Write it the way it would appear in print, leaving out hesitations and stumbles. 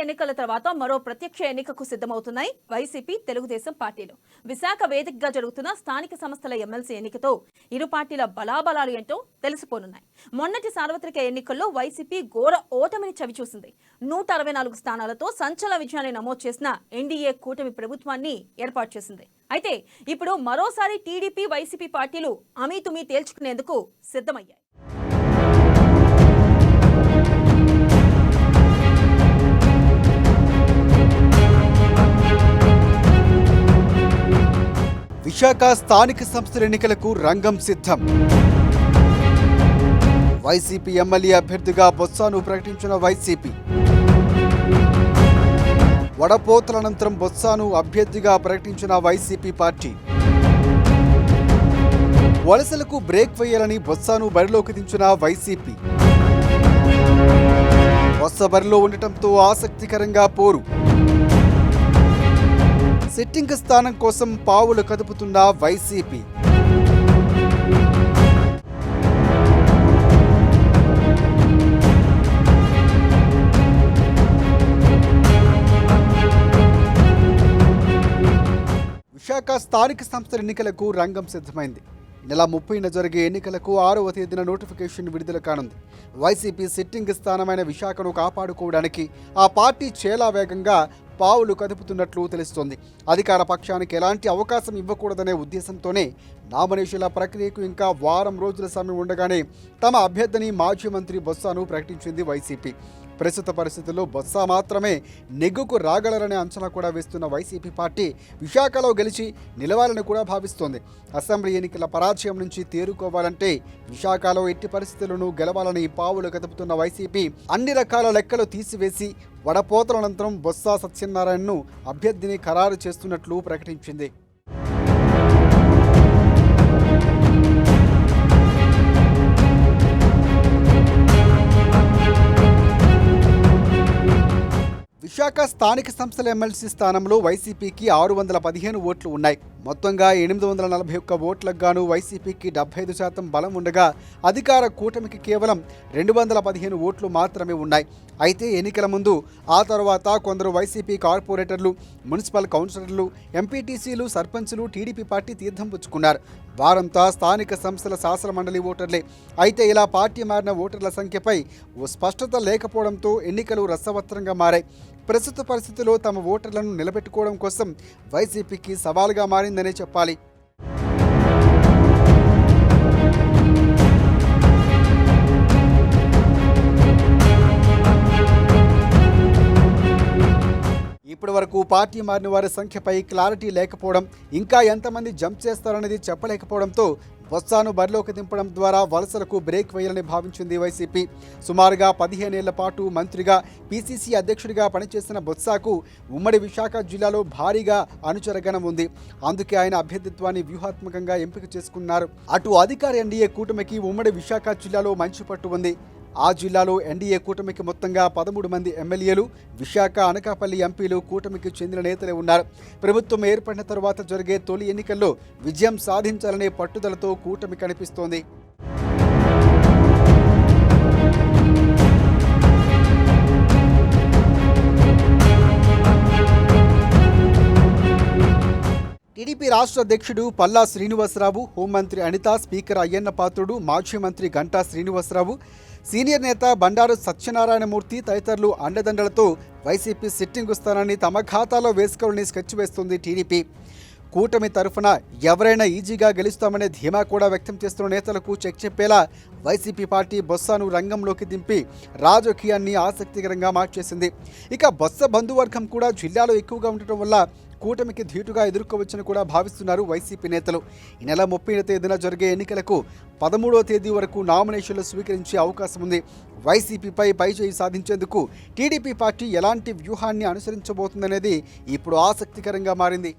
ఎన్నికల తర్వాత మరో ప్రత్యక్ష ఎన్నికకు సిద్ధమవుతున్నాయి వైసీపీ తెలుగుదేశం పార్టీలు. విశాఖ వేదికగా జరుగుతున్న స్థానిక సంస్థల ఎమ్మెల్సీ ఎన్నికతో ఇరు పార్టీల బలాబలాలు ఏంటో తెలిసిపోనున్నాయి. మొన్నటి సార్వత్రిక ఎన్నికల్లో వైసీపీ ఘోర ఓటమిని చవిచూసింది. 164 స్థానాలతో సంచలన విజయాన్ని నమోదు చేసిన ఎన్డీఏ కూటమి ప్రభుత్వాన్ని ఏర్పాటు చేసింది. అయితే ఇప్పుడు మరోసారి టీడీపీ వైసీపీ పార్టీలు అమీతుమీ తేల్చుకునేందుకు సిద్ధమయ్యాయి. విశాఖ స్థానిక సంస్థల ఎన్నికలకు రంగం సిద్ధం. వైసీపీ ఎమ్మెల్యే అభ్యర్థిగా బొత్సాను ప్రకటించిన వైసీపీ. వడపోతల అనంతరం బొత్సాను అభ్యర్థిగా ప్రకటించిన వైసీపీ పార్టీ. వలసలకు బ్రేక్ వేయాలని బొత్సాను బరిలోకి దించిన వైసీపీ. బొత్స బరిలో ఉండటంతో ఆసక్తికరంగా పోరు. సిట్టింగ్ స్థానం కోసం పావులు కదుపుతున్న వైసీపీ. విశాఖ స్థానిక సంస్థల ఎన్నికలకు రంగం సిద్ధమైంది. నెల 30న జరిగే ఎన్నికలకు 6వ తేదీన నోటిఫికేషన్ విడుదల కానుంది. వైసీపీ సిట్టింగ్ స్థానమైన విశాఖను కాపాడుకోవడానికి ఆ పార్టీ చాలా వేగంగా పావులు కదుపుతున్నట్లు తెలుస్తోంది. అధికార పక్షానికి ఎలాంటి అవకాశం ఇవ్వకూడదనే ఉద్దేశంతోనే నామినేషన్ల ప్రక్రియకు ఇంకా వారం రోజుల సమయం ఉండగానే తమ అభ్యర్థిని మాజీ మంత్రి బొత్సాను ప్రకటించింది వైసీపీ. ప్రస్తుత పరిస్థితుల్లో బొత్స మాత్రమే నెగ్గుకు రాగలరనే అంచనా కూడా వేస్తున్న వైసీపీ పార్టీ విశాఖలో గెలిచి నిలవాలని కూడా భావిస్తోంది. అసెంబ్లీ ఎన్నికల పరాజయం నుంచి తేరుకోవాలంటే విశాఖలో ఎట్టి పరిస్థితులను గెలవాలని పావులు కదుపుతున్న వైసీపీ అన్ని రకాల లెక్కలు తీసివేసి వడపోతల అనంతరం బొత్స సత్యనారాయణను అభ్యర్థిని ఖరారు చేస్తున్నట్లు ప్రకటించింది. విశాఖ స్థానిక సంస్థల ఎమ్మెల్సీ స్థానంలో వైసీపీకి 615 ఓట్లు ఉన్నాయి. మొత్తంగా 841 ఓట్లకు గాను వైసీపీకి 75% బలం ఉండగా అధికార కూటమికి కేవలం 215 ఓట్లు మాత్రమే ఉన్నాయి. అయితే ఎన్నికల ముందు ఆ తర్వాత కొందరు వైసీపీ కార్పొరేటర్లు, మున్సిపల్ కౌన్సిలర్లు, ఎంపీటీసీలు, సర్పంచులు టీడీపీ పార్టీ తీర్థం పుచ్చుకున్నారు. వారంతా స్థానిక సంస్థల శాసన మండలి ఓటర్లే. అయితే ఇలా పార్టీ మారిన ఓటర్ల సంఖ్యపై ఓ స్పష్టత లేకపోవడంతో ఎన్నికలు రసవత్రంగా మారాయి. ప్రస్తుత పరిస్థితిలో తమ ఓటర్లను నిలబెట్టుకోవడం కోసం వైసీపీకి సవాలుగా మారిందనే చెప్పాలి. ఇప్పటి వరకు పార్టీ మారిన వారి సంఖ్యపై క్లారిటీ లేకపోవడం, ఇంకా ఎంతమంది జంప్ చేస్తారనేది చెప్పలేకపోవడంతో బొత్సాను బరిలోకి దింపడం ద్వారా వలసలకు బ్రేక్ వేయాలని భావించింది వైసీపీ. సుమారుగా 15 ఏళ్ల పాటు మంత్రిగా, పీసీసీ అధ్యక్షుడిగా పనిచేసిన బొత్సాకు ఉమ్మడి విశాఖ జిల్లాలో భారీగా అనుచరగణం ఉంది. అందుకే ఆయన అభ్యర్థిత్వాన్ని వ్యూహాత్మకంగా ఎంపిక చేసుకున్నారు. అటు అధికార ఎన్డీఏ కూటమికి ఉమ్మడి విశాఖ జిల్లాలో మంచి పట్టు ఉంది. ఆ జిల్లాలో ఎన్డీఏ కూటమికి మొత్తంగా 13 మంది ఎమ్మెల్యేలు, విశాఖ, అనకాపల్లి ఎంపీలు కూటమికి చెందిన నేతలే ఉన్నారు. ప్రభుత్వం ఏర్పడిన తర్వాత జరిగే తొలి ఎన్నికల్లో విజయం సాధించాలనే పట్టుదలతో కూటమి కనిపిస్తోంది. టీడీపీ రాష్ట్ర అధ్యక్షుడు పల్లా శ్రీనివాసరావు, హోంమంత్రి అనిత, స్పీకర్ అయ్యన్న పాత్రుడు, మాజీ మంత్రి గంటా శ్రీనివాసరావు, సీనియర్ నేత బండారు సత్యనారాయణమూర్తి తదితరులు అండదండలతో వైసీపీ సిట్టింగ్ స్థానాన్ని తమ ఖాతాలో వేసుకోవాలని స్కెచ్ వేస్తుంది టీడీపీ. కూటమి తరఫున ఎవరైనా ఈజీగా గెలుస్తామనే ధీమా కూడా వ్యక్తం చేస్తున్న నేతలకు చెక్ చెప్పేలా వైసీపీ పార్టీ బొత్సాను రంగంలోకి దింపి రాజకీయాన్ని ఆసక్తికరంగా మార్చేసింది. ఇక బొత్స బంధువర్గం కూడా జిల్లాలో ఎక్కువగా ఉండటం వల్ల కూటమికి ధీటుగా ఎదుర్కోవచ్చని కూడా భావిస్తున్నారు వైసీపీ నేతలు. ఈ నెల 30వ తేదీన జరిగే ఎన్నికలకు 13వ తేదీ వరకు నామినేషన్లు స్వీకరించే అవకాశం ఉంది. వైసీపీపై పైచేయి సాధించేందుకు టీడీపీ పార్టీ ఎలాంటి వ్యూహాన్ని అనుసరించబోతుందనేది ఇప్పుడు ఆసక్తికరంగా మారింది.